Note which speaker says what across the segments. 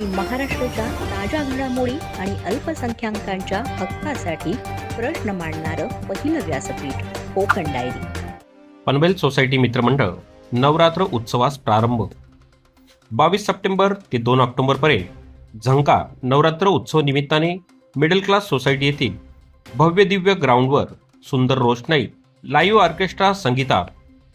Speaker 1: की महाराष्ट्राच्या ताज्या घडामोडी आणि अल्पसंख्याकांच्या हक्कासाठी प्रश्न मांडणारं पहिलं व्यासपीठ कोकण डायरी.
Speaker 2: पनवेल सोसायटी मित्रमंडळ नवरात्र उत्सवास प्रारंभ. 22 सप्टेंबर ते 2 ऑक्टोबरपर्यंत झंकार नवरात्र उत्सव निमित्ताने मिडल क्लास सोसायटी येथील भव्य दिव्य ग्राउंडवर सुंदर रोषणाई, लाईव्ह ऑर्केस्ट्रा, संगीतार,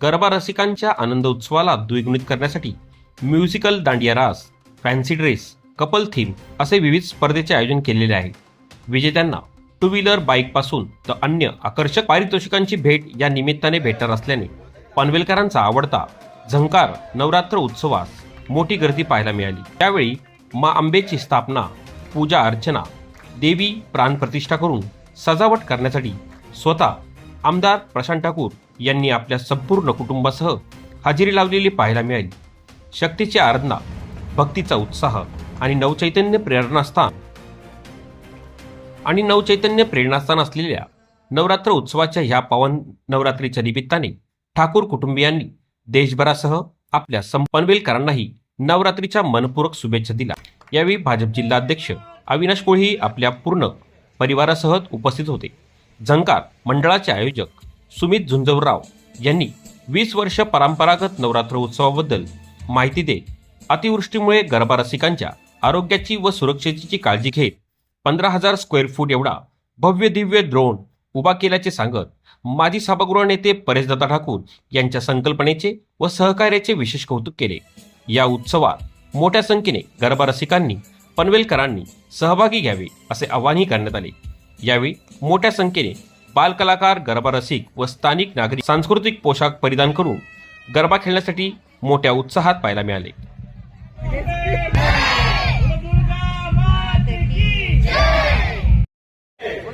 Speaker 2: गरबा रसिकांच्या आनंद उत्सवाला द्विगुणित करण्यासाठी म्युझिकल दांडिया रास, फॅन्सी ड्रेस, कपल थीम असे विविध स्पर्धेचे आयोजन केलेले आहे. विजेत्यांना टू व्हीलर बाईकपासून तर अन्य आकर्षक पारितोषिकांची भेट या निमित्ताने भेटणार असल्याने पनवेलकरांचा आवडता झंकार नवरात्र उत्सवास मोठी गर्दी पाहायला मिळाली. त्यावेळी मा अंबेची स्थापना, पूजा अर्चना, देवी प्राणप्रतिष्ठा करून सजावट करण्यासाठी स्वतः आमदार प्रशांत ठाकूर यांनी आपल्या संपूर्ण कुटुंबासह हजेरी लावलेली पाहायला मिळाली. शक्तीची आराधना, भक्तीचा उत्साह आणि नवचैतन्य प्रेरणास्थान असलेल्या नवरात्र उत्सवाच्या ह्या पावन नवरात्रीच्या निमित्ताने ठाकूर कुटुंबियांनी देशभरासह आपल्या पनवेलकरांनाही नवरात्रीच्या मनपूरक शुभेच्छा दिल्या. यावेळी भाजप जिल्हाध्यक्ष अविनाश कोळी आपल्या पूर्ण परिवारासह उपस्थित होते. झंकार मंडळाचे आयोजक सुमित झुंजवराव यांनी 20 वर्ष परंपरागत नवरात्र उत्सवाबद्दल माहिती देत अतिवृष्टीमुळे गरबा रसिकांच्या आरोग्याची व सुरक्षेची काळजी घेत 15,000 स्क्वेअर फूट एवढा भव्य दिव्य द्रोण उभा केल्याचे सांगत माजी सभागृह नेते परेशदादा ठाकूर यांच्या संकल्पनेचे व सहकार्याचे विशेष कौतुक केले. या उत्सवात मोठ्या संख्येने गरबा रसिकांनी, पनवेलकरांनी सहभागी घ्यावे असे आवाहनही करण्यात आले. यावेळी मोठ्या संख्येने बालकलाकार, गरबा रसिक व स्थानिक नागरिक सांस्कृतिक पोशाख परिधान करून गरबा खेळण्यासाठी मोठ्या उत्साहात पाहायला मिळाले.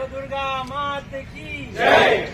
Speaker 3: दुर्गा मात की जय.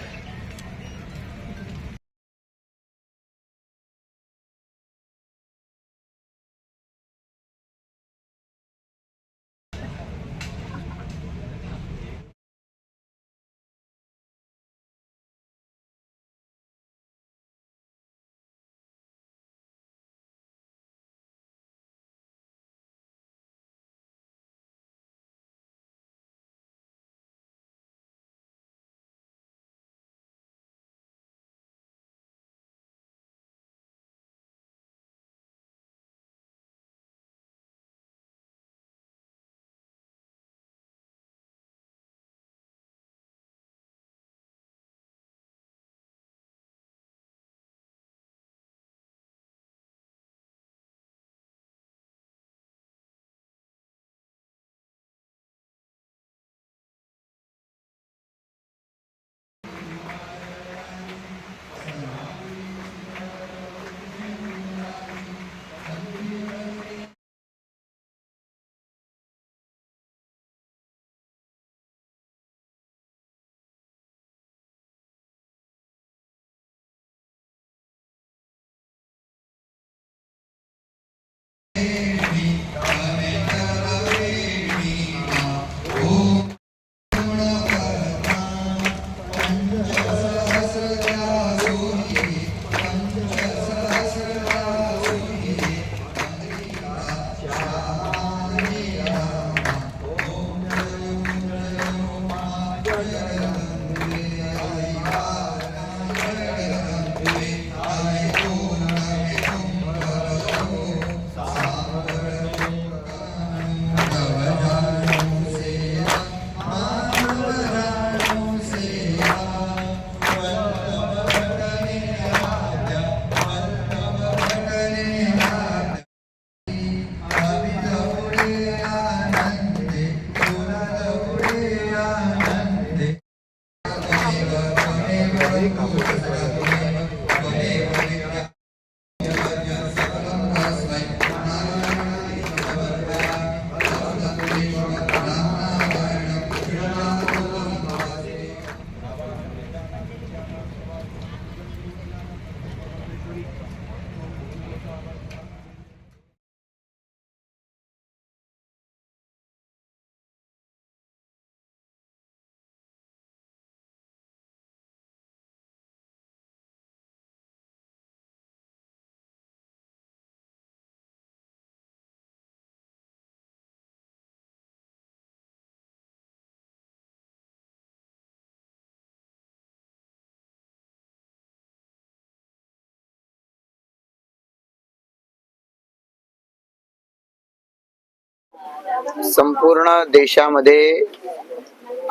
Speaker 4: संपूर्ण देशामध्ये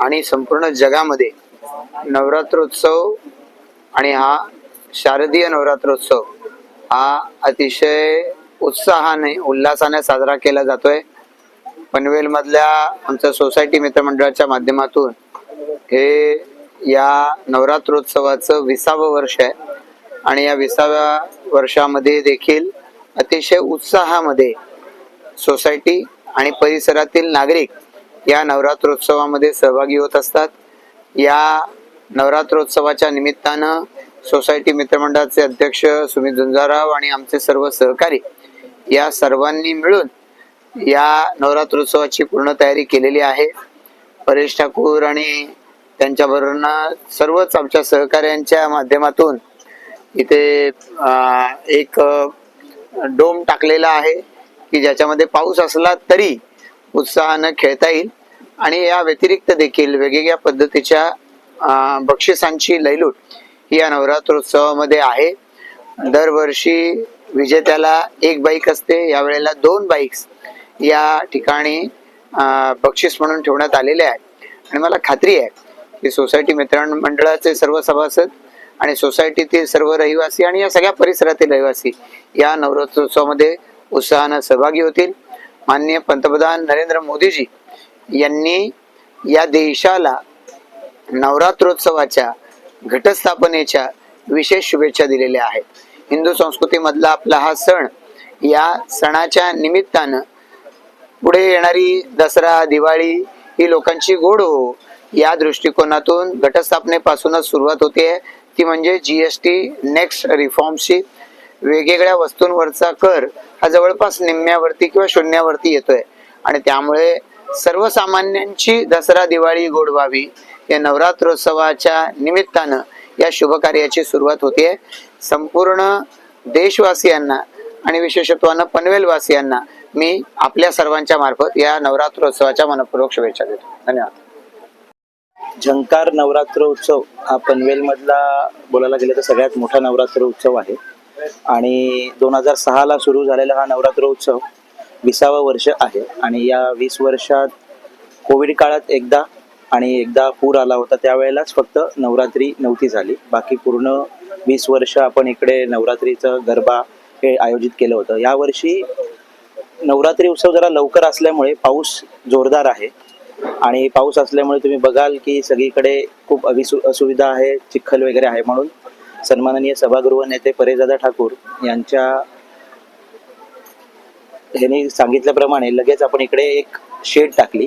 Speaker 4: आणि संपूर्ण जगामध्ये नवरात्रोत्सव आणि हा शारदीय नवरात्रोत्सव हा अतिशय उत्साहाने उल्हासाने साजरा केला जातोय. पनवेलमधल्या आमच्या सोसायटी मित्रमंडळाच्या माध्यमातून हे या नवरात्रोत्सवाचं 20वं वर्ष आहे आणि या 20व्या वर्षामध्ये देखील अतिशय उत्साहामध्ये सोसायटी आणि परिसरातील नागरिक या नवरात्रोत्सवामध्ये सहभागी होत असतात. या नवरात्रोत्सवाच्या निमित्तानं सोसायटी मित्रमंडळाचे अध्यक्ष सुमित झुंजारराव आणि आमचे सर्व सहकारी या सर्वांनी मिळून या नवरात्रोत्सवाची पूर्ण तयारी केलेली आहे. परेश ठाकूर आणि त्यांच्याबरोबर सर्वच आमच्या सहकाऱ्यांच्या माध्यमातून इथे एक डोम टाकलेला आहे की ज्याच्यामध्ये पाऊस असला तरी उत्साहानं खेळता येईल आणि या व्यतिरिक्त देखील वेगवेगळ्या पद्धतीच्या बक्षिसांची लयलूट ही या नवरात्रोत्सवामध्ये आहे. दरवर्षी विजेत्याला एक बाईक असते, यावेळेला 2 बाईक्स या ठिकाणी बक्षीस म्हणून ठेवण्यात आलेले आहेत आणि मला खात्री आहे की सोसायटी मित्रमंडळाचे सर्व सभासद आणि सोसायटीतील सर्व रहिवासी आणि या सगळ्या परिसरातील रहिवासी या नवरात्रोत्सवामध्ये उत्साहानं सहभागी होतील. माननीय पंतप्रधान नरेंद्र मोदीजी यांनी या देशाला नवरात्रोत्सवाच्या घटस्थापनेच्या विशेष शुभेच्छा दिलेल्या आहेत. हिंदू संस्कृतीमधला आपला हा सण, या सणाच्या निमित्तानं पुढे येणारी दसरा दिवाळी ही लोकांची गोड हो या दृष्टिकोनातून घटस्थापनेपासूनच सुरुवात होते. ती म्हणजे GST नेक्स्ट रिफॉर्मची. वेगवेगळ्या वस्तूंवरचा कर हा जवळपास निम्म्यावरती किंवा शून्यावरती येतोय आणि त्यामुळे सर्वसामान्यांची दसरा दिवाळी गोड व्हावी या नवरात्रोत्सवाच्या निमित्तानं या शुभ कार्याची सुरुवात होते. संपूर्ण देशवासियांना आणि विशेषत्वानं पनवेलवासियांना मी आपल्या सर्वांच्या मार्फत या नवरात्रोत्सवाच्या मनपूर्वक शुभेच्छा देतो. धन्यवाद.
Speaker 5: झंकार नवरात्रोत्सव हा पनवेलमधला बोलायला गेलं तर सगळ्यात मोठा नवरात्रोत्सव आहे आणि 2006ला सुरू झालेला हा नवरात्रोत्सव 20वं वर्ष आहे आणि या 20 वर्षात कोविड काळात एकदा पूर आला होता, त्यावेळेलाच फक्त नवरात्री नव्हती झाली. बाकी पूर्ण 20 वर्ष आपण इकडे नवरात्रीचं गरबा हे आयोजित केलं होतं. यावर्षी नवरात्री उत्सव जरा लवकर असल्यामुळे पाऊस जोरदार आहे आणि पाऊस असल्यामुळे तुम्ही बघाल की सगळीकडे खूप असुविधा आहे, चिखल वगैरे आहे. म्हणून सन्माननीय सभागृह नेते परेशदादा ठाकूर यांच्या ह्यांनी सांगितल्याप्रमाणे लगेच आपण इकडे एक शेड टाकली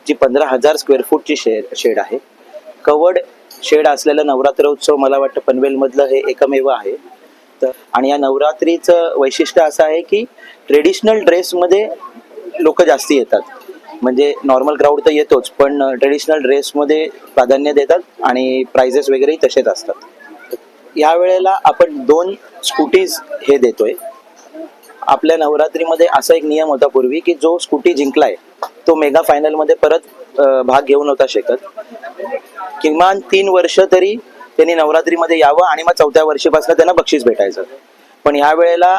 Speaker 5: जी 15,000 स्क्वेअर फूटची शेड आहे. कवर्ड शेड असलेलं नवरात्रोत्सव मला वाटतं पनवेलमधलं हे एकमेव आहे. तर आणि या नवरात्रीचं वैशिष्ट्य असं आहे की ट्रेडिशनल ड्रेसमध्ये लोक जास्ती येतात. म्हणजे नॉर्मल क्राऊड तर येतोच, पण ट्रेडिशनल ड्रेसमध्ये प्राधान्य देतात आणि प्राइजेस वगैरेही तसेच असतात. या वेळेला आपण 2 स्कूटीज हे देतोय. आपल्या नवरात्रीमध्ये असा एक नियम होता पूर्वी की जो स्कूटी जिंकलाय तो मेगा फायनलमध्ये परत भाग घेऊ नव्हता शकत. किमान 3 वर्ष तरी त्यांनी नवरात्रीमध्ये यावं आणि मग 4थ्या वर्षीपासून त्यांना बक्षीस भेटायचं. पण ह्या वेळेला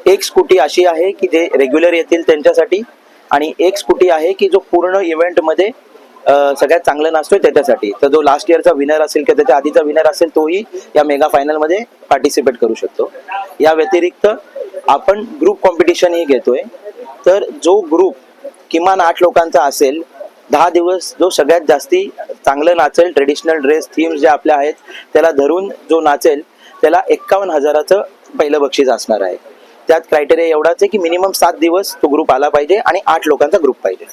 Speaker 5: एक स्कूटी अशी आहे की जे रेग्युलर येतील त्यांच्यासाठी आणि एक स्कूटी आहे की जो पूर्ण इव्हेंटमध्ये सगळ्यात चांगलं नाचतोय त्याच्यासाठी. तर जो लास्ट इयरचा विनर असेल किंवा त्याच्या आधीचा विनर असेल तोही या मेगा फायनलमध्ये पार्टिसिपेट करू शकतो. या व्यतिरिक्त आपण ग्रुप कॉम्पिटिशनही घेतोय. तर जो ग्रुप किमान 8 लोकांचा असेल, 10 दिवस जो सगळ्यात जास्ती चांगलं नाचेल, ट्रेडिशनल ड्रेस थीम्स जे आपल्या आहेत त्याला धरून जो नाचेल त्याला 51,000चं पहिलं बक्षीस असणार आहे. त्यात क्रायटेरिया एवढाच आहे की मिनिमम 7 दिवस तो ग्रुप आला पाहिजे आणि 8 लोकांचा ग्रुप पाहिजे.